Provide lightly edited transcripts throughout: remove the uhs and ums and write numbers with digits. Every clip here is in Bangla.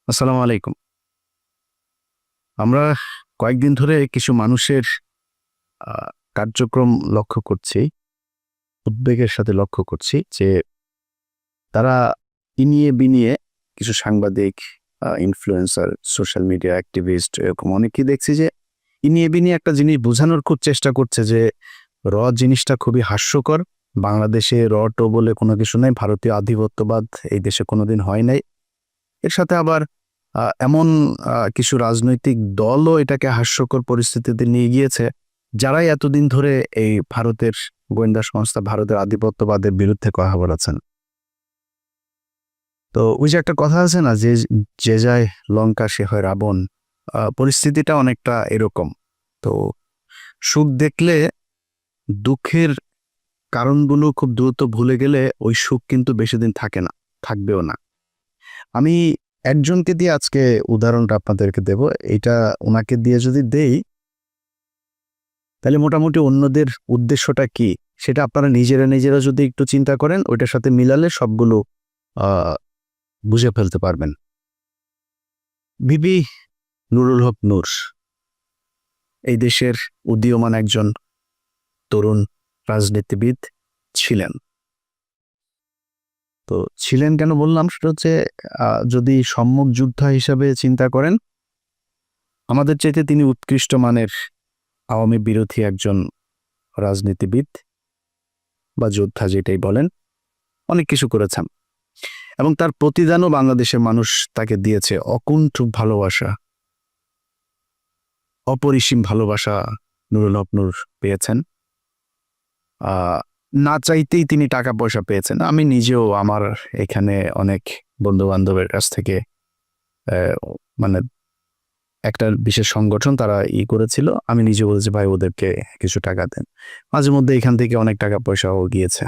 আসসালামু আলাইকুম। আমরা কয়েকদিন ধরে কিছু মানুষের আ কার্যক্রম লক্ষ্য করছি, উদ্বেগের সাথে লক্ষ্য করছি যে তারা ইনিয়ে বিনিয়ে কিছু সাংবাদিক, ইনফ্লুয়েন্সার, সোশ্যাল মিডিয়া অ্যাক্টিভিস্ট এরকম অনেকেই দেখছি যে ইনিয়ে বিনিয়ে একটা জিনিস বোঝানোর খুব চেষ্টা করছে যে জিনিসটা খুবই হাস্যকর। বাংলাদেশে টো বলে কোনো কিছু নাই। ভারতীয় আধিপত্যবাদ এই দেশে কোনোদিন হয় নাই। এর সাথে আবার এমন কিছু রাজনৈতিক দলও এটাকে হাস্যকর পরিস্থিতিতে নিয়ে গিয়েছে, যারাই এতদিন ধরে এই ভারতের গোয়েন্দা সংস্থা, ভারতের আধিপত্যবাদের বিরুদ্ধে কথা বলেছেন। তো ওই যে একটা কথা আছে না যে, "যে যায় লঙ্কা সে হয় রাবণ।" পরিস্থিতিটা অনেকটা এরকম। তো সুখ দেখলে দুঃখের কারণগুলো খুব দ্রুত ভুলে গেলে ওই সুখ কিন্তু বেশিদিন থাকে না, থাকবেও না। আমি একজনকে দিয়ে আজকে উদাহরণটা আপনাদেরকে দেব। এইটা উনাকে দিয়ে যদি দেই, তাহলে মোটামুটি অন্যদের উদ্দেশ্যটা কি, সেটা আপনারা নিজেরা যদি একটু চিন্তা করেন, ওইটার সাথে মিলালে সবগুলো আ বুঝে ফেলতে পারবেন। বিবি নুরুল হক নূর এই দেশের উদীয়মান একজন তরুণ রাজনীতিবিদ ছিলেন। তো ছিলেন কেন বললাম? সেটা হচ্ছে যদি সম্মুখ যোদ্ধা হিসাবে চিন্তা করেন, আমাদের চাইতে তিনি উৎকৃষ্ট মানের আওয়ামী বিরোধী একজন রাজনীতিবিদ বা যোদ্ধা যেটাই বলেন, অনেক কিছু করেছেন এবং তার প্রতিদানও বাংলাদেশের মানুষ তাকে দিয়েছে। অকুণ্ঠ ভালোবাসা, অপরিসীম ভালোবাসা নুরুল হক নূর পেয়েছেন। আহ, না চাইতেই তিনি টাকা পয়সা পেয়েছেন। আমি নিজেও আমার এখানে অনেক বন্ধু বান্ধবের কাছ থেকে আহ, মানে একটা বিশেষ সংগঠন তারা করেছিল, আমি নিজে বলেছি ভাই ওদেরকে কিছু টাকা দেন। মাঝে মধ্যে এখান থেকে অনেক টাকা পয়সাও গিয়েছে,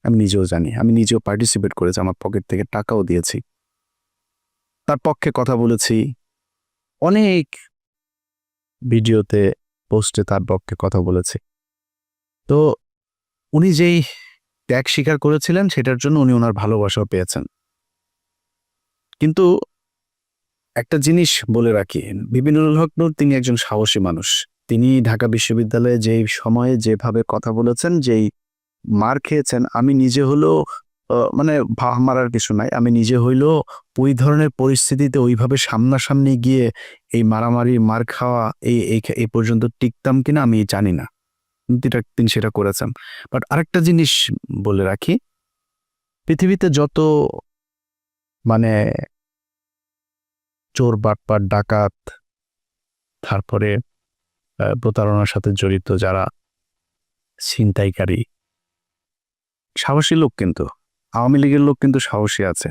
আমি নিজেও জানি। আমি নিজেও পার্টিসিপেট করেছি, আমার পকেট থেকে টাকাও দিয়েছি, তার পক্ষে কথা বলেছি, অনেক ভিডিওতে, পোস্টে তার পক্ষে কথা বলেছি। তো উনি যেই ত্যাগ স্বীকার করেছিলেন সেটার জন্য উনি ওনার ভালোবাসাও পেয়েছেন। কিন্তু একটা জিনিস বলে রাখি, বিবি নুরুল হক নূর তিনি একজন সাহসী মানুষ। তিনি ঢাকা বিশ্ববিদ্যালয়ে যেই সময়ে যেভাবে কথা বলেছেন, যেই মার খেয়েছেন, আমি নিজে হলেও মানে ভাহ মারার কিছু নাই, আমি নিজে হইলেও ওই ধরনের পরিস্থিতিতে ওইভাবে সামনাসামনি গিয়ে এই মারামারি মার খাওয়া এই পর্যন্ত টিকতাম কিনা আমি জানি না, কিন্তু তিনি সেটা করেছেন। বাট আরেকটা জিনিস বলে রাখি, পৃথিবীতে যত মানে চোর বাটপার ডাকাত, তারপরে প্রতারণার সাথে জড়িত যারা ছিনতাইকারী, সাহসী লোক কিন্তু আওয়ামী লীগের লোক কিন্তু সাহসী আছে,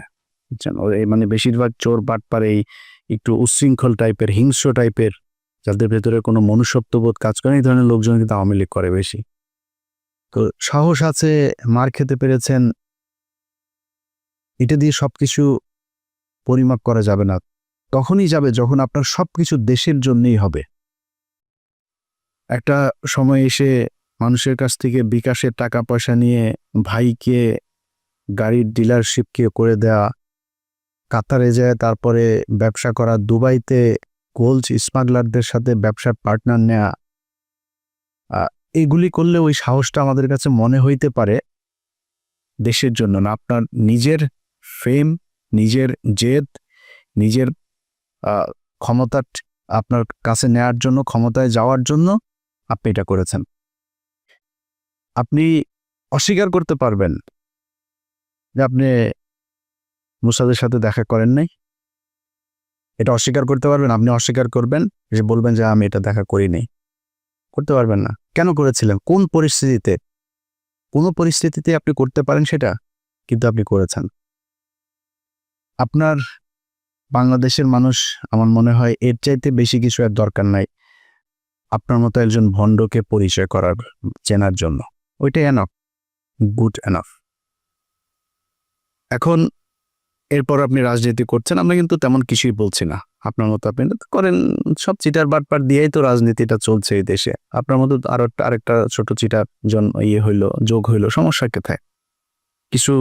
বুঝছেন? মানে বেশিরভাগ চোর বাটপার এই একটু উচ্ছৃঙ্খল টাইপের, হিংস্র টাইপের, যাদের ভেতরে কোনো মনুষ্যত্ববোধ কাজ করে, এই ধরনের লোকজন কিন্তু আওয়ামী লীগ করে বেশি। তো সাহস আছে, মার খেতে পেরেছেন, এটা দিয়ে সবকিছু পরিমাপ করা যাবে না। তখনই যাবে যখন আপনার সবকিছু দেশের জন্যই হবে। একটা সময় এসে মানুষের কাছ থেকে বিকাশের টাকা পয়সা নিয়ে ভাইকে গাড়ির ডিলারশিপকে করে দেয়া, কাতারে যায় তারপরে ব্যবসা করা, দুবাইতে গোল্ড স্মাগলারদের সাথে ব্যবসার পার্টনার নেয়া, এগুলি করলে ওই সাহসটা আমাদের কাছে মনে হইতে পারে দেশের জন্য না, আপনার নিজের ফেম, নিজের জেদ, নিজের ক্ষমতা আপনার কাছে নেয়ার জন্য, ক্ষমতায় যাওয়ার জন্য আপনি এটা করেছেন। আপনি অস্বীকার করতে পারবেন যে আপনি মুসাদের সাথে দেখা করেন নাই, এটা অস্বীকার করতে পারবেন। আপনি অস্বীকার করবেন, যে বলবেন যে আমি এটা দেখা করিনি, করতে পারবেন না। কেন করেছিলেন? কোন পরিস্থিতিতে? কোনো পরিস্থিতিতে আপনি করতে পারেন সেটা, কিন্তু আপনি করেছেন। আপনার বাংলাদেশের মানুষ, আমার মনে হয় এর চাইতে বেশি কিছু আর দরকার নাই আপনার মতো একজন ভণ্ডকে পরিচয় করার, চেনার জন্য। ওইটাই এনাফ, গুড এনাফ। এখন এরপর আপনি রাজনীতি করছেন, আমরা কিন্তু তেমন কিছুই বলছি না। আপনার মতো আপনি করেন, সব চিটার বাটপার দিয়েই তো রাজনীতিটা চলছে এই দেশে। আপনার মতো আরেকটা ছোট চিটার যোগ হইলো, সমস্যা কোথায়? কিছু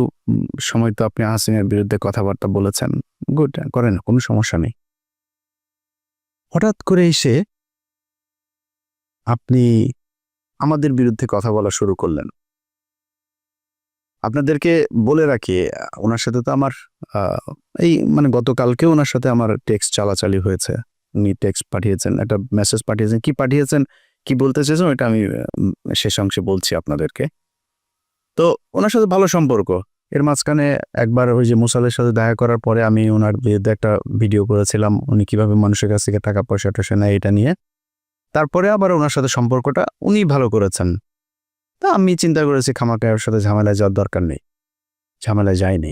সময় তো আপনি হাসিনার বিরুদ্ধে কথাবার্তা বলেছেন, গুড, করেন, কোনো সমস্যা নেই। হঠাৎ করে এসে আপনি আমাদের বিরুদ্ধে কথা বলা শুরু করলেন। আপনাদেরকে বলে রাখি, ওনার সাথে তো আমার এই মানে গতকালকেও ওনার সাথে আমার টেক্সট চালাচালি হয়েছে। উনি টেক্সট পাঠিয়েছেন, একটা মেসেজ পাঠিয়েছেন, কি পাঠিয়েছেন, কি বলতে চেয়েছেন ওইটা আমি শেষ অংশে বলছি আপনাদেরকে। তো ওনার সাথে ভালো সম্পর্ক। এর মাঝখানে একবার ওই যে মুসালের সাথে দেখা করার পরে আমি ওনার বিরুদ্ধে একটা ভিডিও করেছিলাম, উনি কিভাবে মানুষের কাছ থেকে টাকা পয়সা টয়সা নেয় এটা নিয়ে। তারপরে আবার ওনার সাথে সম্পর্কটা উনি ভালো করেছেন। তা আমি চিন্তা করেছি খামাখা ওর সাথে ঝামেলায় যাওয়ার দরকার নেই, ঝামেলায় যায়নি।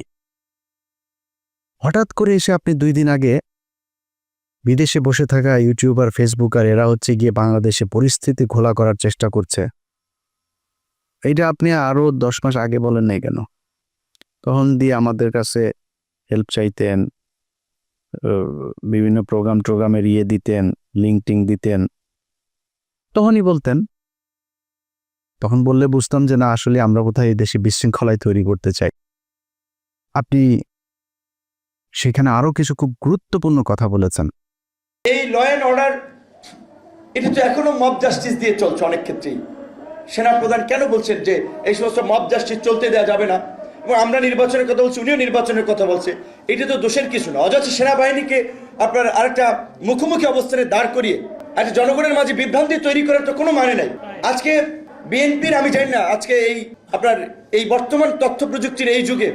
হঠাৎ করে এসে আপনি 2 দিন আগে বিদেশে বসে থাকা ইউটিউবার, ফেসবুকার এরা হচ্ছে গিয়ে বাংলাদেশে পরিস্থিতি ঘোলা করার চেষ্টা করছে, এইটা আপনি আরো 10 মাস আগে বলেন নাই কেন? তখন দিয়ে আমাদের কাছে হেল্প চাইতেন, বিভিন্ন প্রোগ্রামের দিতেন, লিঙ্ক দিতেন, তখনই বলতেন। তখন বললে বুঝতাম যে না, আসলে আমরা কোথায় এই দেশে বিশৃঙ্খলায় তৈরি করতে চাই। আপনি সেখানে আরো কিছু খুব গুরুত্বপূর্ণ কথা বলেছেন। এই ল অ্যান্ড অর্ডার এটা তো এখনো মব জাস্টিস দিয়ে চলছে অনেক ক্ষেত্রেই। সেনাপ্রধান কেন বলছেন যে এই সমস্ত মব জাস্টিস চলতে দেওয়া যাবে না, এবং আমরা নির্বাচনের কথা বলছি, উনিও নির্বাচনের কথা বলছে। এটা তো দোষের কিছু না। অযথা সেনাবাহিনীকে আপনার আরেকটা মুখোমুখি অবস্থানে দাঁড় করিয়ে একটা জনগণের মাঝে বিভ্রান্তি তৈরি করার তো কোনো মানে নাই। আজকে বিএনপির, আমি জানি না আজকে এই আপনার এই বর্তমান তথ্য প্রযুক্তির এই যুগে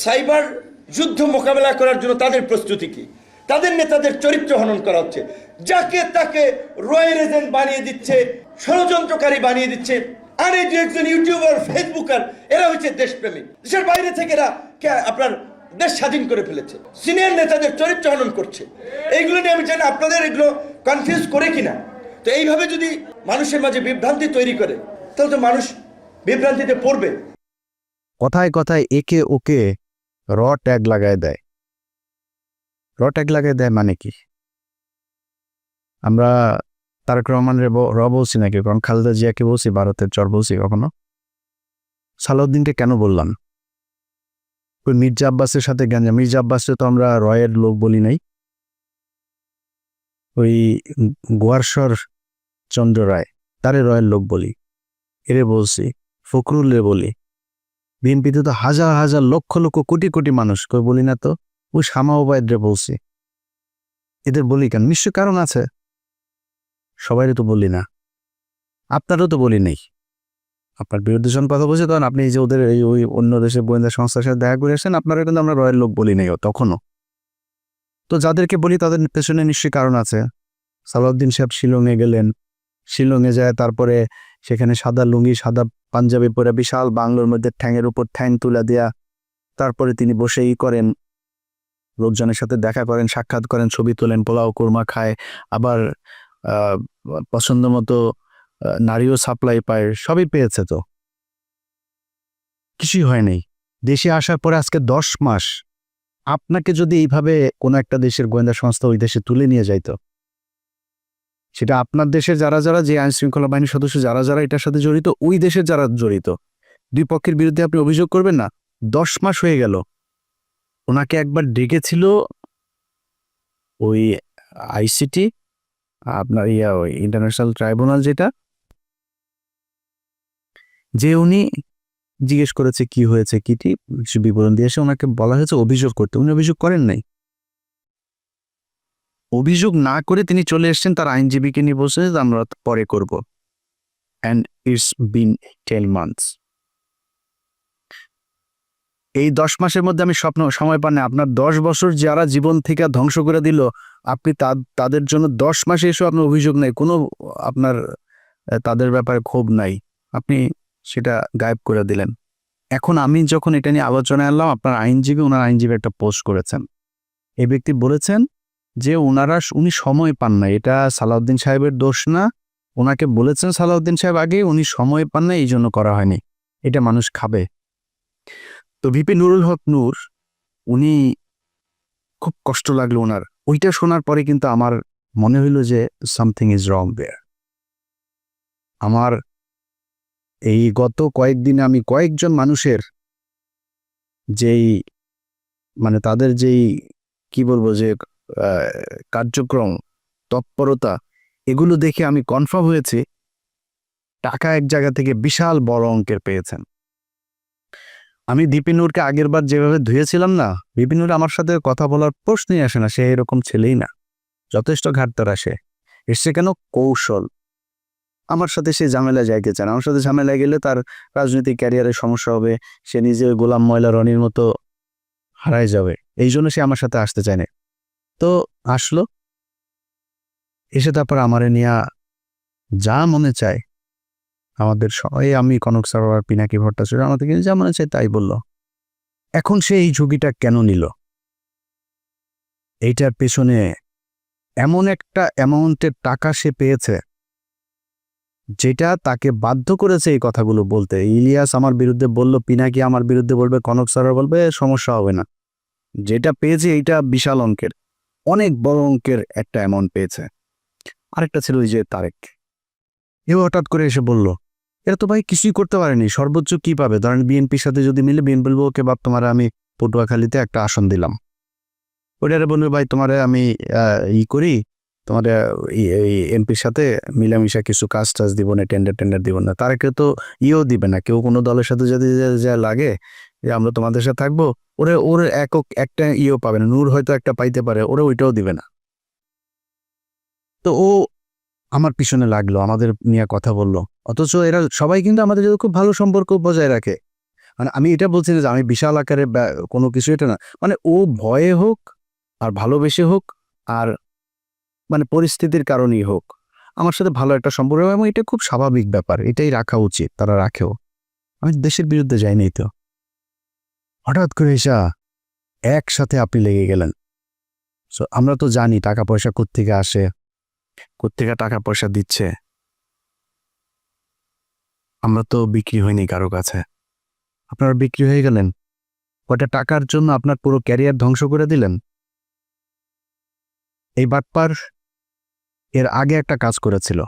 সাইবার যুদ্ধ মোকাবেলা করার জন্য তাদের প্রস্তুতি কি? তাদের নেতাদের চরিত্র হনন করা হচ্ছে, যাকে তাকে রয়্যাল এজেন্ট বানিয়ে দিচ্ছে, ষড়যন্ত্রকারী বানিয়ে দিচ্ছে। আর এই যে একজন ইউটিউবার, ফেসবুকার, এরা হচ্ছে দেশপ্রেমিক, দেশের বাইরে থেকে এরা আপনার দেশ স্বাধীন করে ফেলেছে, সিনিয়র নেতাদের চরিত্র হনন করছে। এইগুলো নিয়ে আমি জানি আপনাদের এগুলো কনফিউজ করে কিনা। তো এইভাবে যদি মানুষের মাঝে বিভ্রান্তি তৈরি করে, তাহলে তো মানুষ বিভ্রান্তিতে পড়বে। কথায় কথায় একে ওকে র ট্যাগ লাগায় দেয়। র ট্যাগ লাগায় দেয় মানে কি? আমরা তারেক রহমানের র বলছি নাকি, কারণ খালেদা জিয়াকে বলছি, ভারতের চর বলছি কখনো? সালাউদ্দিনকে কেন বললাম? ওই মির্জা আব্বাসের সাথে গাঞ্জা, মির্জা আব্বাসে তো আমরা রয়ের লোক বলি নাই। ওই গোয়ারশর চন্দ্র রায়, তারে রয়ের লোক বলি, এরে বলছি। ফখরুলরে বলি। বিএনপিতে তো হাজার হাজার লক্ষ লক্ষ কোটি কোটি মানুষ, কই বলি না তো? ওই শামা ওবায়দরে বলছি। এদের বলি কেন? নিশ্চয় কারণ আছে। সবাইরে তো বলি না, আপনারও তো বলি নেই। আপনার বিরুদ্ধে যখন কথা বলছে তখন আপনি যে ওদের ওই অন্য দেশের গোয়েন্দা সংস্থার সাথে দেখা করে আসেন, আপনারা কিন্তু আমরা রয়ের লোক বলি নাই তখনও। তো যাদেরকে বলি তাদের পেছনে নিশ্চয়ই কারণ আছে। সালাউদ্দিন সাহেব শিলংয়ে গেলেন, শিলংয়ে যায় তারপরে সেখানে সাদা লুঙ্গি, সাদা পাঞ্জাবি পরে বিশাল বাংলোর মধ্যে ঠ্যাংয়ের উপর ঠ্যাং তুলে দেয়া, তারপরে তিনি বসেই করেন, লোকজনের সাথে দেখা করেন, সাক্ষাৎ করেন, ছবি তোলেন, পোলাও কোরমা খায়, আবার পছন্দ মতো নারীও সাপ্লাই পায়, সবই পেয়েছে। তো কিছুই হয় নাই। দেশে আসার পরে আজকে 10 মাস আপনাকে যদি এইভাবে কোনো একটা দেশের গোয়েন্দা সংস্থা ওই দেশে তুলে নিয়ে যাইতো, সেটা আপনার দেশের যারা যারা, যে আইন শৃঙ্খলা বাহিনীর সদস্য যারা যারা এটার সাথে জড়িত, ওই দেশের যারা জড়িত, দুই পক্ষের বিরুদ্ধে আপনি অভিযোগ করবেন না? 10 মাস হয়ে গেল। ওনাকে একবার ডেকেছিল ওই আইসিটি, আপনার ওই ইন্টারন্যাশনাল ট্রাইব্যুনাল, যেটা, যে উনি জিজ্ঞেস করেছে কি হয়েছে, কিটি কিছু বিবরণ দিয়ে এসে ওনাকে বলা হয়েছে অভিযোগ করতে। উনি অভিযোগ করেন নাই। অভিযোগ না করে তিনি চলে এসেছেন, তার আইনজীবীকে নিয়ে বলছে যে আমরা পরে করব। And it's been 10 months. এই 10 মাসের মধ্যে আমি সময় পান না। আপনার 10 বছর যারা জীবন থেকে ধ্বংস করে দিল, আপনি তাদের জন্য 10 মাসে এসে আপনার অভিযোগ নাই, কোনো আপনার তাদের ব্যাপারে ক্ষোভ নাই, আপনি সেটা গায়েব করে দিলেন। এখন আমি যখন এটা নিয়ে আলোচনায় আনলাম, আপনার আইনজীবী, ওনার আইনজীবী একটা পোস্ট করেছেন। এই ব্যক্তি বলেছেন যে উনি সময় পান না, এটা সালাউদ্দিন সাহেবের দোষ না। ওনাকে বলেছেন সালাউদ্দিন সাহেব আগে, উনি সময় পান না, এই জন্য করা হয়নি। এটা মানুষ খাবে। তো ভিপি নুরুল হক নূর, উনি খুব কষ্ট লাগলো ওনার। ওইটা শোনার পরে কিন্তু আমার মনে হইল যে সামথিং ইজ রং দেয়ার। আমার এই গত কয়েকদিনে আমি কয়েকজন মানুষের যেই মানে তাদের যেই কি বলবো যে কার্যক্রম, তৎপরতা, এগুলো দেখে আমি কনফার্ম হয়েছি টাকা এক জায়গা থেকে বিশাল বড় অঙ্কের পেয়েছেন। আমি দীপিনুরকে আগের বার যেভাবে ধুয়েছিলাম না, দীপিনুর আমার সাথে কথা বলার প্রশ্নই আসে না, সে এরকম ছেলেই না, যথেষ্ট ঘাটতার আসে। এসছে কেন? কৌশল। আমার সাথে সে ঝামেলায় যাইতে চায় না, আমার সাথে ঝামেলায় গেলে তার রাজনৈতিক ক্যারিয়ারের সমস্যা হবে, সে নিজে ওই গোলাম ময়লা রনির মতো হারাই যাবে, এই জন্য সে আমার সাথে আসতে চায় না। তো আসলো, এসে তারপর আমারে নিয়া যা মনে চায়, আমাদের সবাই, আমি, কনক সরোয়ার, পিনাকি ভট্টাচার্য, আমাদেরকে যা মনে চায় তাই বলল। এখন সে এই ঝুঁকিটা কেন নিল? এইটার পেছনে এমন একটা অ্যামাউন্টের টাকা সে পেয়েছে যেটা তাকে বাধ্য করেছে এই কথাগুলো বলতে। ইলিয়াস আমার বিরুদ্ধে বলল, পিনাকি আমার বিরুদ্ধে বলবে, কনক সরোয়ার বলবে, সমস্যা হবে না। যেটা পেয়েছে এইটা বিশাল অঙ্কের, অনেক বড় অঙ্কের একটা অ্যামাউন্ট পেয়েছে। আরেকটা ছিল ওই যে তারেক, এও হঠাৎ করে এসে বলল, এরা তো ভাই কিছুই করতে পারেনি, সর্বোচ্চ কি পাবে? ধরেন বিএনপির সাথে যদি মিলে, বিএনপি বলবো ওকে বাপ তোমার আমি পটুয়াখালীতে একটা আসন দিলাম, ওইটারে বলবে ভাই তোমারে আমি করি, তোমার এমপির সাথে মিলামিশা কিছু কাজ টাজ দিব না, টেন্ডার দিব না। তারেকে তো দিবে না, কেউ কোনো দলের সাথে যদি যা লাগে যে আমরা তোমাদের সাথে থাকবো, ওর একক একটা পাবে না। নূর হয়তো একটা পাইতে পারে, ওরা ওইটাও দিবে না। তো ও আমার পিছনে লাগলো, আমাদের নিয়ে কথা বললো, অথচ এরা সবাই কিন্তু আমাদের সাথে খুব ভালো সম্পর্ক বজায় রাখে। মানে আমি এটা বলছি না যে আমি বিশাল আকারে কোনো কিছু, এটা না, মানে ও ভয়ে হোক আর ভালোবেসে হোক আর মানে পরিস্থিতির কারণেই হোক, আমার সাথে ভালো একটা সম্পর্ক, এবং এটা খুব স্বাভাবিক ব্যাপার, এটাই রাখা উচিত, তারা রাখেও। আমি দেশের বিরুদ্ধে যাইনি। তো হঠাৎ করে এসা একসাথে আপনি লেগে গেলেন। সো আমরা তো জানি টাকা পয়সা কোত্থেকে আসে, কোত্থেকে টাকা পয়সা দিচ্ছে। আমরা তো বিক্রি হয়নি কারো কাছে, আপনারা বিক্রি হয়ে গেলেন। কয়টা টাকার জন্য আপনার পুরো ক্যারিয়ার ধ্বংস করে দিলেন। এই বাটপার এর আগে একটা কাজ করেছিল,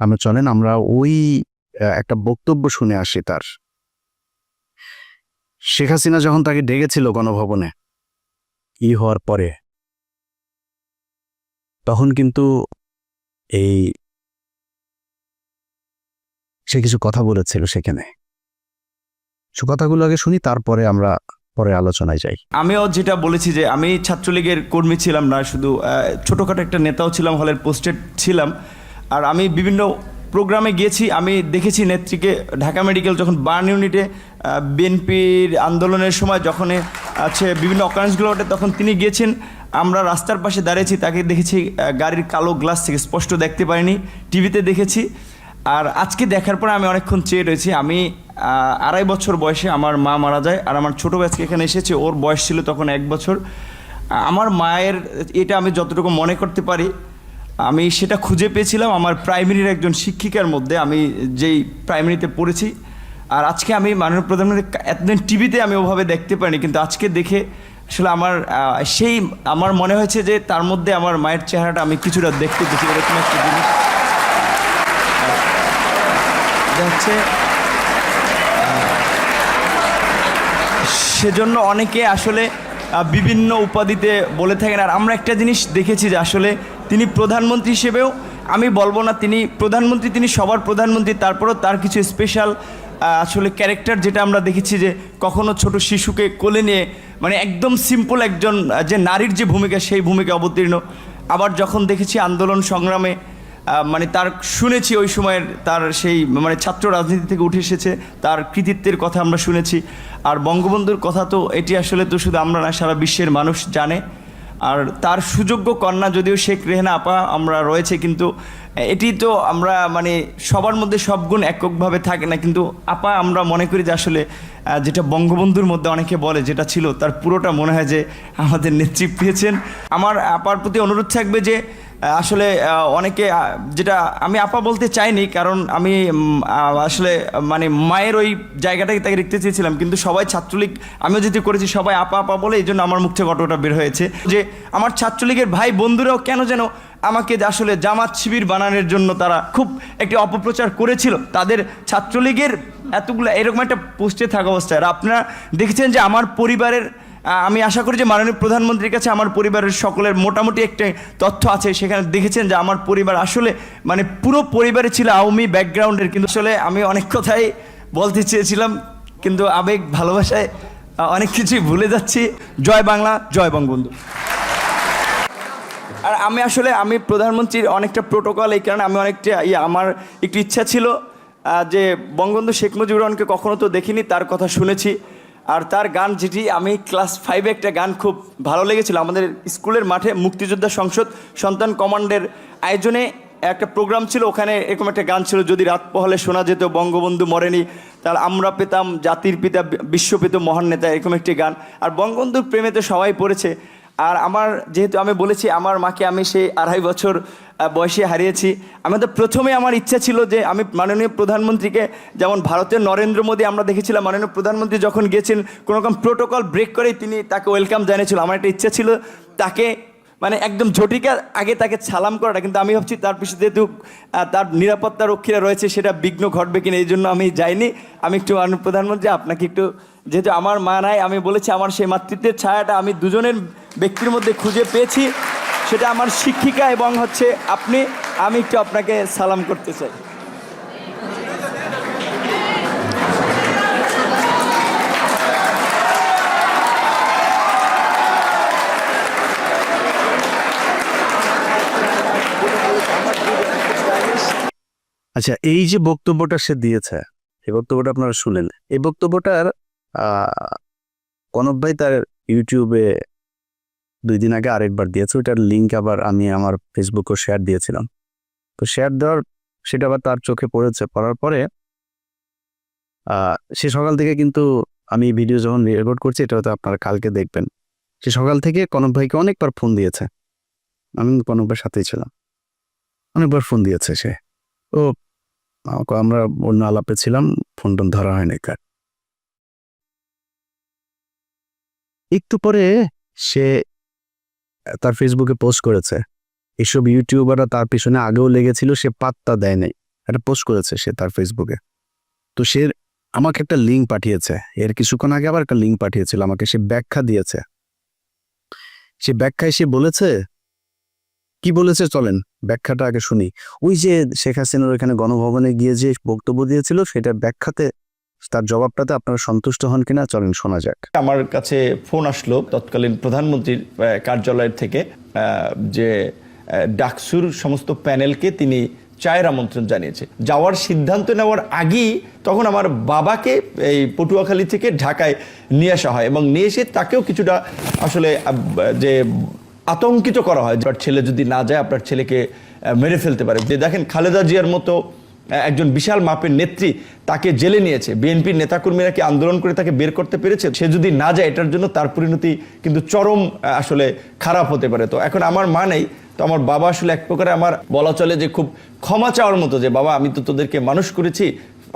আমরা চলেন আমরা ওই একটা বক্তব্য শুনে আসি তার। শেখ হাসিনা যখন তাকে ডেকেছিল গণভবনে হওয়ার পরে, তখন কিন্তু সে কিছু কথা বলেছিল সেখানে। সে কথাগুলো আগে শুনি, তারপরে আমরা পরে আলোচনায় যাই। আমিও যেটা বলেছি যে আমি ছাত্রলীগের কর্মী ছিলাম না, শুধু ছোটোখাটো একটা নেতাও ছিলাম, হলের পোস্টেড ছিলাম। আর আমি বিভিন্ন প্রোগ্রামে গিয়েছি, আমি দেখেছি নেত্রীকে ঢাকা মেডিকেল যখন বার্ন ইউনিটে বিএনপির আন্দোলনের সময় যখন বিভিন্ন অকারেন্সগুলো ওঠে, তখন তিনি গিয়েছেন। আমরা রাস্তার পাশে দাঁড়িয়েছি, তাকে দেখেছি গাড়ির কালো গ্লাস থেকে, স্পষ্ট দেখতে পারিনি, টিভিতে দেখেছি। আর আজকে দেখার পরে আমি অনেকক্ষণ চেয়ে রয়েছি। আমি 2.5 বছর বয়সে আমার মা মারা যায়, আর আমার ছোটো আজকে এখানে এসেছে, ওর বয়স ছিল তখন 1 বছর। আমার মায়ের এটা আমি যতটুকু মনে করতে পারি, আমি সেটা খুঁজে পেয়েছিলাম আমার প্রাইমারির একজন শিক্ষিকার মধ্যে, আমি যেই প্রাইমারিতে পড়েছি। আর আজকে আমি মাননীয় প্রধানমন্ত্রী এতদিন টিভিতে আমি ওভাবে দেখতে পারিনি, কিন্তু আজকে দেখে আসলে আমার মনে হয়েছে যে তার মধ্যে আমার মায়ের চেহারাটা আমি কিছুটা দেখতে পেয়েছি, এরকম একটা জিনিস হচ্ছে। সেজন্য অনেকে আসলে বিভিন্ন উপাধিতে বলে থাকেন। আর আমরা একটা জিনিস দেখেছি যে আসলে তিনি প্রধানমন্ত্রী হিসেবেও, আমি বলবো না তিনি প্রধানমন্ত্রী, তিনি সবার প্রধানমন্ত্রী, তারপরেও তার কিছু স্পেশাল আসলে ক্যারেক্টার যেটা আমরা দেখেছি, যে কখনো ছোট শিশুকে কোলে নিয়ে, মানে একদম সিম্পল একজন যে নারীর যে ভূমিকা, সেই ভূমিকা অবতীর্ণ। আবার যখন দেখেছি আন্দোলন সংগ্রামে, মানে তার শুনেছি ওই সময়ের তার সেই মানে ছাত্র রাজনীতি থেকে উঠে এসেছে, তার কৃতিত্বের কথা আমরা শুনেছি। আর বঙ্গবন্ধুর কথা তো এটি আসলে তো শুধু আমরা না, সারা বিশ্বের মানুষ জানে। আর তার সুযোগ্য কন্যা যদিও শেখ রেহানা আপা আমরা রয়েছে, কিন্তু এটি তো আমরা মানে সবার মধ্যে সব গুণ এককভাবে থাকে না, কিন্তু আপা আমরা মনে করি যে আসলে যেটা বঙ্গবন্ধুর মধ্যে অনেকে বলে যেটা ছিল, তার পুরোটা মনে হয় যে আমাদের নেত্রী পেয়েছেন। আমার আপার প্রতি অনুরোধ থাকবে যে আসলে অনেকে, যেটা আমি আপা বলতে চাইনি, কারণ আমি আসলে মানে মায়ের ওই জায়গাটাকে তাকে দেখতে চেয়েছিলাম, কিন্তু সবাই ছাত্রলীগ, আমিও যেটি করেছি সবাই আপা আপা বলে, এই জন্য আমার মুখ থেকে ঘটনাটা বের হয়েছে যে আমার ছাত্রলীগের ভাই বন্ধুরাও কেন যেন আমাকে আসলে জামাত শিবির বানানোর জন্য তারা খুব একটি অপপ্রচার করেছিল তাদের ছাত্রলীগের এতগুলো এরকম একটা পোস্টে থাকা অবস্থায়। আর আপনারা দেখেছেন যে আমার পরিবারের আমি আশা করি যে মাননীয় প্রধানমন্ত্রীর কাছে আমার পরিবারের সকলের মোটামুটি একটা তথ্য আছে, সেখানে দেখেছেন যে আমার পরিবার আসলে মানে পুরো পরিবারে ছিল আওয়ামী ব্যাকগ্রাউন্ডের, কিন্তু আসলে আমি অনেক কথাই বলতে চেয়েছিলাম কিন্তু আবেগ ভালোবাসায় অনেক কিছুই ভুলে যাচ্ছি। জয় বাংলা, জয় বঙ্গবন্ধু। আর আমি প্রধানমন্ত্রীর অনেকটা প্রোটোকল, এই কারণে আমি অনেকটা আমার একটু ইচ্ছা ছিল যে বঙ্গবন্ধু শেখ মুজিবুর রহমানকে কখনো তো দেখিনি, তার কথা শুনেছি। আর তার গান যেটি আমি ক্লাস 5-এ একটা গান খুব ভালো লেগেছিল, আমাদের স্কুলের মাঠে মুক্তিযোদ্ধা সংসদ সন্তান কমান্ডের আয়োজনে একটা প্রোগ্রাম ছিল, ওখানে এরকম একটা গান ছিল, যদি রাত পোহালে শোনা যেত বঙ্গবন্ধু মরেনি, তাহলে আমরা পেতাম জাতির পিতা বিশ্বপিত মহান নেতা, এরকম একটি গান। আর বঙ্গবন্ধুর প্রেমে তো সবাই পড়েছে। আর আমার যেহেতু আমি বলেছি আমার মাকে আমি সেই 2.5 বছর বয়সে হারিয়েছি, আমি তো প্রথমে আমার ইচ্ছা ছিল যে আমি মাননীয় প্রধানমন্ত্রীকে, যেমন ভারতের নরেন্দ্র মোদী আমরা দেখেছিলাম মাননীয় প্রধানমন্ত্রী যখন গিয়েছেন কোনো রকম প্রোটোকল ব্রেক করেই তিনি তাকে ওয়েলকাম জানিয়েছিল, আমার একটা ইচ্ছা ছিল তাকে মানে একদম ঝটিকা আগে তাকে সালাম করাটা, কিন্তু আমি ভাবছি তার পিছনে যেহেতু তার নিরাপত্তা রক্ষীরা রয়েছে সেটা বিঘ্ন ঘটবে কিনা, এই জন্য আমি যাইনি। আমি একটু মাননীয় প্রধানমন্ত্রী আপনাকে একটু, যেহেতু আমার মা নাই, আমি বলেছি আমার সেই মাতৃত্বের ছায়াটা আমি দুজনের ব্যক্তির মধ্যে খুঁজে পেয়েছি, সেটা আমার শিক্ষিকা এবং হচ্ছে আপনি, আমি একটু আপনাকে সালাম করতে চাই। আচ্ছা, এই যে বক্তব্যটা সে দিয়েছে, এই বক্তব্যটা আপনারা শুনলেন। এই বক্তব্যটার কনক ভাই তার ইউটিউবে 2 দিন আগে আরেকবার দিয়েছে, ওইটার লিঙ্ক আবার আমি আমার ফেসবুকেও শেয়ার দিয়েছিলাম। তো শেয়ার দেওয়ার সেটা আবার তার চোখে পড়েছে, পড়ার পরে সে সকাল থেকে কিন্তু আমি ভিডিও যখন রেকর্ড করছি, এটা হয়তো আপনারা কালকে দেখবেন, সে সকাল থেকে কনক ভাইকে অনেকবার ফোন দিয়েছে। আমি কনক ভাইয়ের সাথেই ছিলাম, অনেকবার ফোন দিয়েছে সে। ও আমরা অন্য আলাপে ছিলাম, ফোন টোন ধরা হয়নি কার। একটু পরে সে তার ফেসবুকে পোস্ট করেছে, এসব ইউটিউবাররা তার পিছনে আগেও লেগেছিল, সে পাত্তা দেয় নাই, একটা পোস্ট করেছে সে তার ফেসবুকে। তো সে আমাকে একটা লিঙ্ক পাঠিয়েছে, এর কিছুক্ষণ আগে আবার একটা লিঙ্ক পাঠিয়েছিল আমাকে, সে ব্যাখ্যা দিয়েছে। সে ব্যাখ্যায় সে বলেছে, কি বলেছে চলেন ব্যাখ্যাটা আগে শুনি। ওই যে শেখ হাসিনার ওইখানে গণভবনে গিয়ে যে বক্তব্য দিয়েছিল, সেটা ব্যাখ্যাতে তার জবাবটাতে আপনারা সন্তুষ্ট হন কিনা চলেন শোনা যাক। আমার কাছে ফোন আসলো তৎকালীন প্রধানমন্ত্রীর কার্যালয়ের থেকে, যে ডাকসুর সমস্ত প্যানেলকে তিনি চায়ের আমন্ত্রণ জানিয়েছে। যাওয়ার সিদ্ধান্ত নেওয়ার আগেই তখন আমার বাবাকে এই পটুয়াখালী থেকে ঢাকায় নিয়ে আসা হয়, এবং নিয়ে এসে তাকেও কিছুটা আসলে যে আতঙ্কিত করা হয়, আপনার ছেলে যদি না যায় আপনার ছেলেকে মেরে ফেলতে পারে। যে দেখেন খালেদা জিয়ার মতো একজন বিশাল মাপের নেত্রী, তাকে জেলে নিয়েছে, বিএনপির নেতাকর্মীরা কি আন্দোলন করে তাকে বের করতে পেরেছে? সে যদি না যায় এটার জন্য তার পরিণতি কিন্তু চরম আসলে খারাপ হতে পারে। তো এখন আমার মা নেই, তো আমার বাবা আসলে এক প্রকারে আমার বলা চলে যে খুব ক্ষমা চাওয়ার মতো, যে বাবা আমি তো তোদেরকে মানুষ করেছি,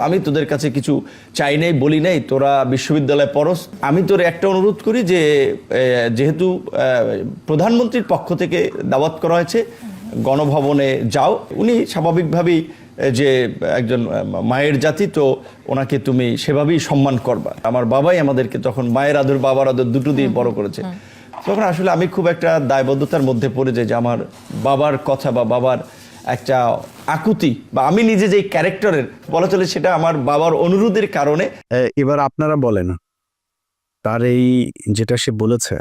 আমি তোদের কাছে কিছু চাই নাই, বলি নাই, তোরা বিশ্ববিদ্যালয়ে পড়স, আমি তোর একটা অনুরোধ করি যে যেহেতু প্রধানমন্ত্রীর পক্ষ থেকে দাওয়াত করা হয়েছে, গণভবনে যাও। উনি স্বাভাবিকভাবেই যে একজন মায়ের জাতি, তো ওনাকে তুমি সেভাবেই সম্মান করবা। আমার বাবাই আমাদেরকে তখন মায়ের আদর বাবার আদর দুটো দিয়ে বড় করেছে। তখন আসলে আমি খুব একটা দায়বদ্ধতার মধ্যে পড়ে যাই যে আমার বাবার কথা বা বাবার একটা আকুতি, বা আমি নিজে যে ক্যারেক্টারের বলা চলে, সেটা আমার বাবার অনুরোধের কারণে। এবার আপনারা বলেন, তার এই যেটা সে বলেছে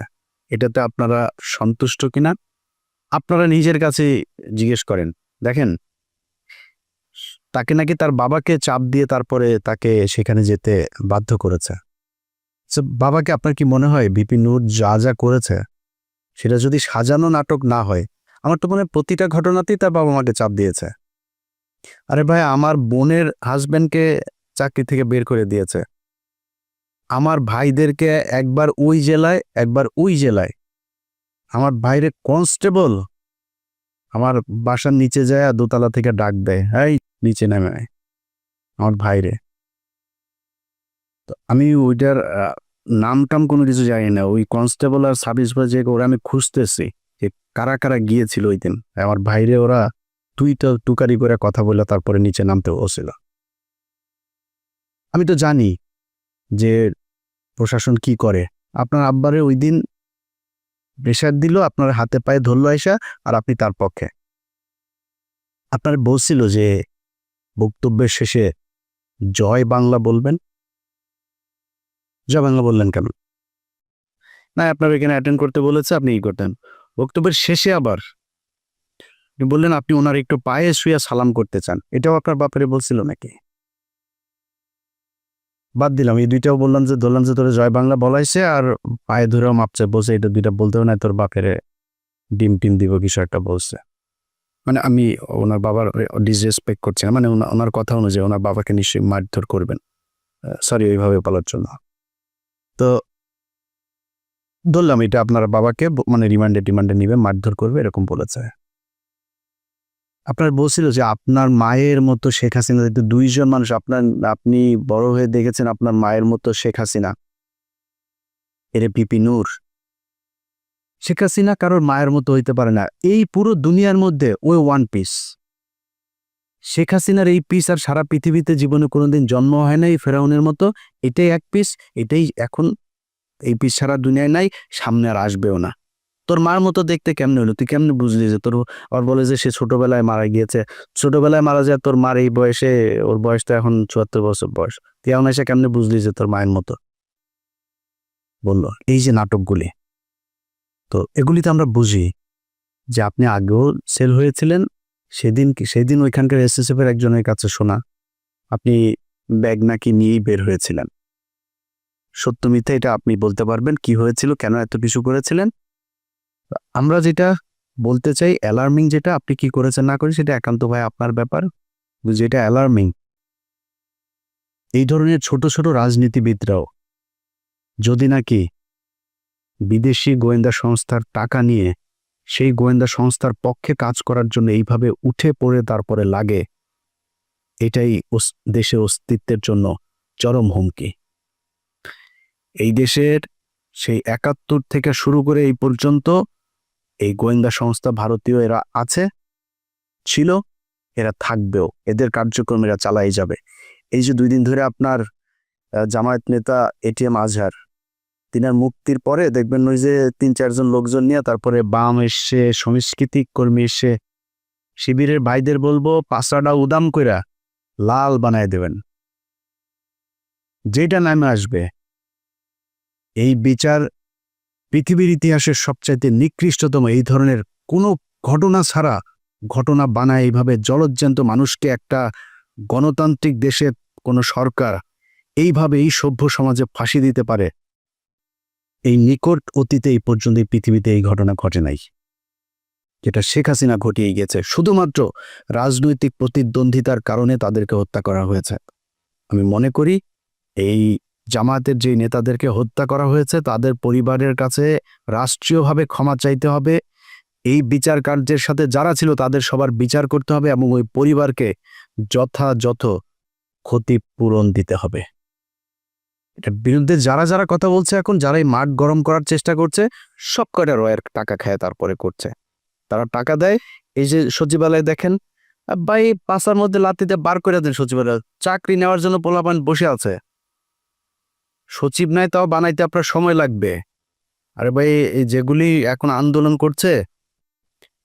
এটাতে আপনারা সন্তুষ্ট কিনা? আপনারা নিজের কাছে জিজ্ঞেস করেন। দেখেন, তাকে নাকি তার বাবাকে চাপ দিয়ে তারপরে তাকে সেখানে যেতে বাধ্য করেছে। বাবাকে আপনার কি মনে হয় ভিপি নূর যা যা করেছে সেটা যদি সাজানো নাটক না হয়, আমার তো মনে হয় প্রতিটা ঘটনাতেই তার বাবা মাকে চাপ দিয়েছে। আরে ভাই, আমার বোনের হাজব্যান্ডকে চাকরি থেকে বের করে দিয়েছে, আমার ভাইদেরকে একবার ওই জেলায় একবার ওই জেলায়, আমার ভাইরে কনস্টেবল আমার বাসার নিচে যায় দোতলা থেকে ডাক দেয়, এই নিচে নেমে আয় আমার ভাইরে। তো আমি ওইটার নাম টাম কোনো কিছু জানি না, ওই কনস্টেবল আর সাব ইন্সপেক্টর ওরা আমি খুঁজতেছি যে কারা কারা গিয়েছিল ওই দিন আমার ভাইরে, ওরা টুকারি করে কথা বলে তারপরে নিচে নামতে বসছিল। আমি তো জানি যে প্রশাসন কি করে, আপনার আব্বারে ওই দিন প্রেশার দিল, আপনার হাতে পায়ে ধরলো আইসা, আর আপনি তার পক্ষে। আপনার বলছিল যে বক্তব্যের শেষে জয় বাংলা বলবেন, জয় বাংলা বললেন কেন? না, আপনার এখানে অ্যাটেন্ড করতে বলেছে, আপনি ই করতেন। বক্তব্যের শেষে আবার আপনি বললেন আপনি ওনার একটু পায়ে শুয়ে সালাম করতে চান। এটাও আপনার বাপেরে বলছিল নাকি? বাদ দিলাম, এই দুইটাও বললাম যে ধরলাম যে তোর জয় বাংলা বলাইছে, আর পায়ে ধরেও মাপছে বলছে, এটা দুইটা বলতেও না, তোর বাপেরে ডিম টিম দিব কিছু একটা বলছে। মানে আমি ওনার বাবার ডিসরেসপেক্ট করছি না, মানে ওনার কথা অনুযায়ী ওনার বাবাকে নিশ্চয়ই মারধর করবেন, সরি ওইভাবে বলার জন্য। তো ধরলাম এটা আপনার বাবাকে মানে রিমান্ডে নিবে, মারধর করবে এরকম বলেছে। আপনার বলছিল যে আপনার মায়ের মতো শেখ হাসিনা, দুইজন মানুষ, আপনি বড় হয়ে দেখেছেন আপনার মায়ের মতো শেখ হাসিনা, এরে পিপি নূর। শেখ হাসিনা কারোর মায়ের মতো হইতে পারে না, এই পুরো দুনিয়ার মধ্যে ওই ওয়ান পিস। শেখ হাসিনার এই পিস আর সারা পৃথিবীতে জীবনে কোনোদিন জন্ম হয় নাই ফেরাউনের মতো, এটাই এক পিস, এটাই এখন এই পিস সারা দুনিয়ায় নাই, সামনে আর আসবেও না। তোর মার মতো দেখতে কেমনে হলো, তুই কেমনে বুঝলি যে তোর, আর বলে যে সে ছোটবেলায় মারা গিয়েছে, ছোটবেলায় মারা যায় তোর মার এই বয়সে, ওর বয়স তো এখন ৭৪ বছর বয়স, তুই এখন এসে কেমনে বুঝলি যে তোর মায়ের মতো? বললো এই যে নাটকগুলি, তো এগুলিতে আমরা বুঝি যে আপনি আগেও সেল হয়েছিলেন। সেদিন ওইখানকার এসএসএফ এর একজনের কাছে শোনা আপনি ব্যাগ নাকি নিয়েই বের হয়েছিলেন। সত্য মিথ্যা এটা আপনি বলতে পারবেন, কি হয়েছিল, কেন এত কিছু করেছিলেন। আমরা যেটা বলতে চাই, অ্যালার্মিং যেটা আপনি কি করেছেন না করেন সেটা একান্ত ভাই আপনার ব্যাপার। যেটা অ্যালার্মিং, এই ধরনের ছোট ছোট রাজনীতিবিদরাও যদি নাকি বিদেশি গোয়েন্দা সংস্থার টাকা নিয়ে সেই গোয়েন্দা সংস্থার পক্ষে কাজ করার জন্য এইভাবে উঠে পড়ে তারপরে লাগে, এটাই দেশের অস্তিত্বের জন্য চরম হুমকি। এই দেশের সেই ৭১ থেকে শুরু করে এই পর্যন্ত এই গোয়েন্দা সংস্থা ভারতীয় এরা আছে, ছিল, এরা থাকবেও, এদের কার্যক্রম এরা চালাই যাবে। এই যে ২ দিন ধরে আপনার জামায়াত নেতা এটিএম আজহার, তিনার মুক্তির পরে দেখবেন ওই যে ৩-৪ জন লোকজন নিয়ে তারপরে বাম এসে, সংস্কৃতি কর্মী এসে, শিবিরের ভাইদের বলবো পাঁচড়া উদাম কইরা লাল বানায় দেবেন। যেটা নামে আসবে এই বিচার পৃথিবীর ইতিহাসের সবচাইতে নিকৃষ্টতম, এই ধরনের কোনো ঘটনা ছাড়া ঘটনা বানায় এইভাবে জলজ্জান্ত মানুষকে একটা গণতান্ত্রিক দেশের কোনো সরকার এইভাবে এই সভ্য সমাজে ফাঁসি দিতে পারে, এই নিকট অতীতে এই পর্যন্ত এই পৃথিবীতে এই ঘটনা ঘটে নাই, যেটা শেখ হাসিনা ঘটিয়ে গেছে। শুধুমাত্র রাজনৈতিক প্রতিদ্বন্দ্বিতার কারণে তাদেরকে হত্যা করা হয়েছে। আমি মনে করি এই জামায়াতের যে নেতাদেরকে হত্যা করা হয়েছে তাদের পরিবারের কাছে রাষ্ট্রীয়ভাবে ক্ষমা চাইতে হবে, এই বিচার কার্যের সাথে যারা ছিল তাদের সবার বিচার করতে হবে এবং ওই পরিবারকে যথাযথ ক্ষতিপূরণ দিতে হবে। এটার বিরুদ্ধে যারা যারা কথা বলছে এখন, যারা এই মাঠ গরম করার চেষ্টা করছে, সব কটা রয়ের টাকা খায় তারপরে করছে। তারা টাকা দেয়, এই যে সচিবালয়ে দেখেন ভাই পাশার মধ্যে লাতিতে বার করে দেন, সচিবালয় চাকরি নেওয়ার জন্য পোলাপান বসে আছে, সচিব নাই তাও বানাইতে আপনার সময় লাগবে। আরে ভাই এই যেগুলি এখন আন্দোলন করছে,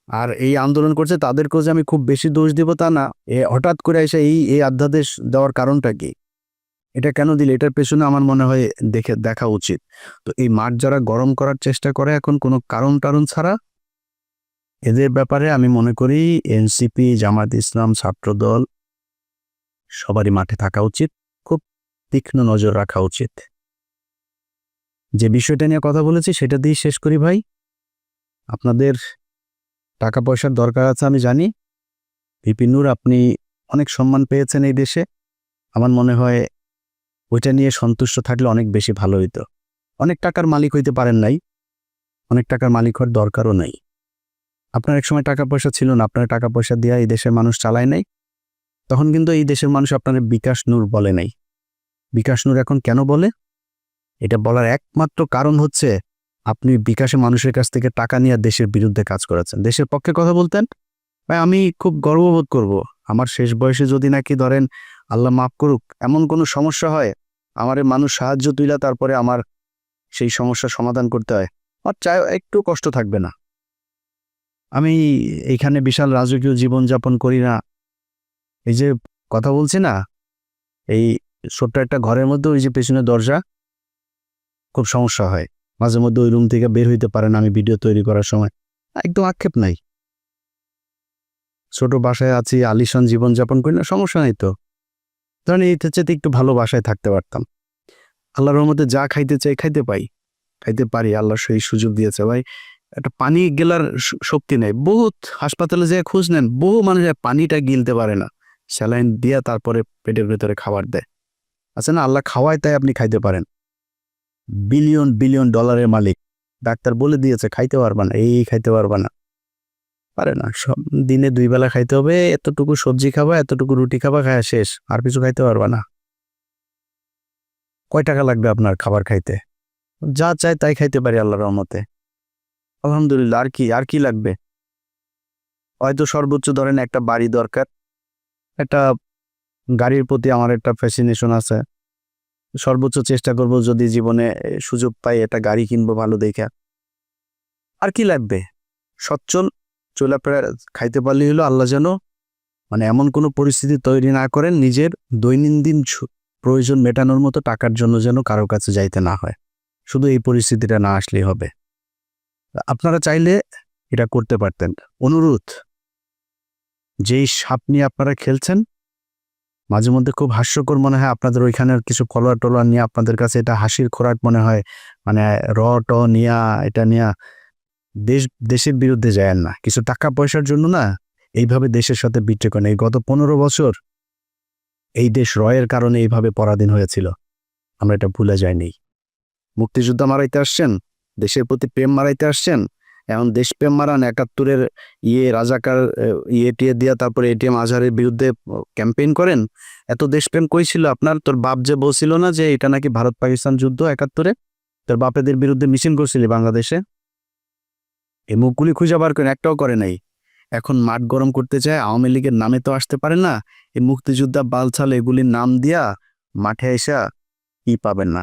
আর এই আন্দোলন করছে তাদেরকেও যে আমি খুব বেশি দোষ দিব তা না, হঠাৎ করে এসে এই অধ্যাদেশ দেওয়ার কারণটা কি, এটা কেন দিলে, এটার পেছনে আমার মনে হয় দেখা উচিত। তো এই মাঠ যারা গরম করার চেষ্টা করে এখন কোনো কারণ ছাড়া, এদের ব্যাপারে আমি মনে করি এনসিপি, জামায়াত ইসলাম, ছাত্রদল সবারই মাঠে থাকা উচিত, খুব তীক্ষ্ণ নজর রাখা উচিত। যে বিষয়টা নিয়ে কথা বলেছি সেটা দিয়ে শেষ করি ভাই। আপনাদের টাকা পয়সার দরকার আছে আমি জানি, ভিপি নূর আপনি অনেক সম্মান পেয়েছেন এই দেশে, আমার মনে হয় ওইটা নিয়ে সন্তুষ্ট থাকলে অনেক বেশি ভালো হইতো। অনেক টাকার মালিক হইতে পারেন নাই, অনেক টাকার মালিক হওয়ার দরকারও নাই। আপনার এক সময় টাকা পয়সা ছিল না, আপনার টাকা পয়সা দিয়ে এই দেশের মানুষ চালায় নাই, তখন কিন্তু এই দেশের মানুষ আপনার বিকাশ নূর বলে নাই। বিকাশ নূর এখন কেন বলে, এটা বলার একমাত্র কারণ হচ্ছে আপনি বিকাশে মানুষের কাছ থেকে টাকা নিয়ে দেশের বিরুদ্ধে কাজ করেছেন। দেশের পক্ষে কথা বলতেন, ভাই আমি খুব গর্ববোধ করব আমার শেষ বয়সে যদি নাকি ধরেন আল্লাহ মাফ করুক এমন কোনো সমস্যা হয়, আমারে মানুষ সাহায্য তুইলা তারপরে আমার সেই সমস্যার সমাধান করতে হয়, আর চাই একটু কষ্ট থাকবে না। আমি এইখানে বিশাল রাজকীয় জীবনযাপন করি না, এই যে কথা বলছি না, এই ছোট্ট একটা ঘরের মধ্যে ওই যে পেছনে দরজা, খুব সমস্যা হয় মাঝে মধ্যে, ওই রুম থেকে বের হইতে পারে না আমি ভিডিও তৈরি করার সময়। একদম আক্ষেপ নাই, ছোট বাসায় আছি, আলিশান জীবনযাপন করি না, সমস্যা নেই তো। ধরেন এই চেয়ে একটু ভালো বাসায় থাকতে পারতাম। আল্লাহর রহমতে যা খাইতে চাই খাইতে পারি, আল্লাহ সেই সুযোগ দিয়েছে ভাই। একটা পানি গেলার শক্তি নেই, বহুত হাসপাতালে যেয়ে খোঁজ নেন, বহু মানুষ পানিটা গিলতে পারে না, স্যালাইন দিয়া তারপরে পেটের ভেতরে খাবার দেয়। আচ্ছা না, আল্লাহ খাওয়ায় তাই আপনি খাইতে পারেন। বিলিয়ন বিলিয়ন ডলারের মালিক, ডাক্তার বলে দিয়েছে খাইতে পারবা না, এই খাইতে পারবা না, পারে না। সব দিনে 2 বেলা খাইতে হবে, এতটুকু সবজি খাবা, এতটুকু রুটি খাবা, খায়া শেষ, আর কিছু খাইতে পারবা না। কয় টাকা লাগবে আপনার খাবার খাইতে? যা চাই তাই খাইতে পারি আল্লাহর রহমতে, আলহামদুলিল্লাহ। আর কি লাগবে? হয়তো সর্বোচ্চ ধরেন একটা বাড়ি দরকার, একটা গাড়ির প্রতি আমার একটা ফ্যাসিনেশন আছে, সর্বোচ্চ চেষ্টা করব যদি জীবনে সুযোগ পাই একটা গাড়ি কিনবো ভালো দেখে। আর কি লাগবে? সচ্ছল চলাফেরা খাইতে পারলেই হলো। আল্লাহ যেন মানে এমন কোনো পরিস্থিতি তৈরি না করেন নিজের দৈনন্দিন প্রয়োজন মেটানোর মতো টাকার জন্য যেন কারো কাছে যাইতে না হয়। শুধু এই পরিস্থিতিটা না আসলেই হবে। আপনারা চাইলে এটা করতে পারতেন। অনুরোধ, যেই সাপ নিয়ে আপনারা খেলছেন, মাঝে মধ্যে খুব হাস্যকর মনে হয় আপনাদের ওইখানের কিছু ফলোয়ার টলোয়ার নিয়ে, আপনাদের কাছে এটা হাসির খোরাক মনে হয়, মানে নিয়া এটা নিয়া দেশের বিরুদ্ধে যায় না, কিছু টাকা পয়সার জন্য না এইভাবে দেশের সাথে বিট্রে করেন। এই গত 15 বছর এই দেশ রয়ের কারণে এইভাবে পরাধীন হয়েছিল, আমরা এটা ভুলে যাইনি। মুক্তিযোদ্ধা মারাইতে আসছেন, দেশের প্রতি প্রেম মারাইতে আসছেন, এখন দেশপ্রেম মারান 71-এর রাজাকার টিয়ে দিয়া তারপরে এটিএম আজহারের বিরুদ্ধে ক্যাম্পেইন করেন। এত দেশপ্রেম কই ছিল আপনার? তোর বাপ যে বলছিল না যে এটা নাকি ভারত পাকিস্তান যুদ্ধ 71-এ, তোর বাপেদের বিরুদ্ধে মিছিল করছিলি বাংলাদেশে? এই মুখগুলি খুঁজে বার করেন, একটাও করে নাই। এখন মাঠ গরম করতে চায়, আওয়ামী লীগের নামে তো আসতে পারে না, এই মুক্তিযোদ্ধা বালছাল এগুলির নাম দিয়া মাঠে এসা কি পাবেন না,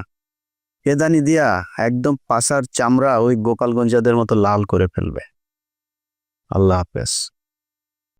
কেদানি দিয়া একদম পাছার চামড়া ওই গোপালগঞ্জাদের মতো লাল করে ফেলবে। আল্লাহ হাফেজ।